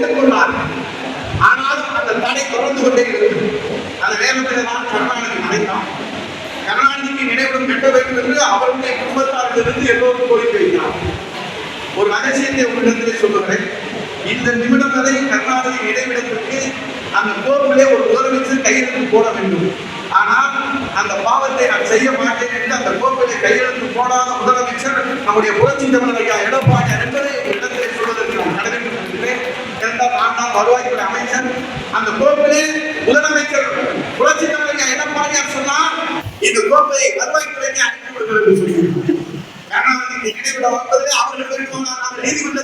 மேற்கொண்டார். ஆனாலும் அந்த தடை தொடர்ந்து கொண்டே இருந்தது. அந்த வேகத்தில்தான் கருணாநிதி நினைத்தான். கருணாநிதிக்கு நினைவிடம் கட்ட வேண்டும் என்று அவருடைய குடும்பத்தாரிலிருந்து எல்லோரும் கோரிக்கை வைக்கிறார். ஒரு ரகசியத்தை உங்களிடத்திலே சொல்லுகிறேன். இந்த நிமிடம் வரை கருணாநிதி நினைவிடத்திற்கு அந்த கோர்ட்டிலே ஒரு முதலமைச்சர் கையெழுத்து போட வேண்டும். ஆனால் அந்த பாவத்தை நான் செய்ய மாட்டேன் என்று அந்த கோர்ட்டிலே கையெழுத்து போடாத முதலமைச்சர் நம்முடைய புரட்சி தமிழர் ஐயா எடப்பாடி என்பதை இடத்திலே சொல்வதற்கு நான் கடமைப்பட்டிருக்கிறேன். என்றால் நான் தான் வருவாய்த்துறை அமைச்சர். அந்த கோர்ட்டிலே முதலமைச்சர் புரட்சி தமிழர் ஐயா எடப்பாடியார் சொன்னார், இந்த கோர்ட்டை வருவாய்த்துறைக்கு அனுப்பி விடுங்கள் என்று சொல்லியிருக்கிறார். கருணாநிதிக்கு நினைவிடம் வந்தது அவர்கள் நீதிமன்ற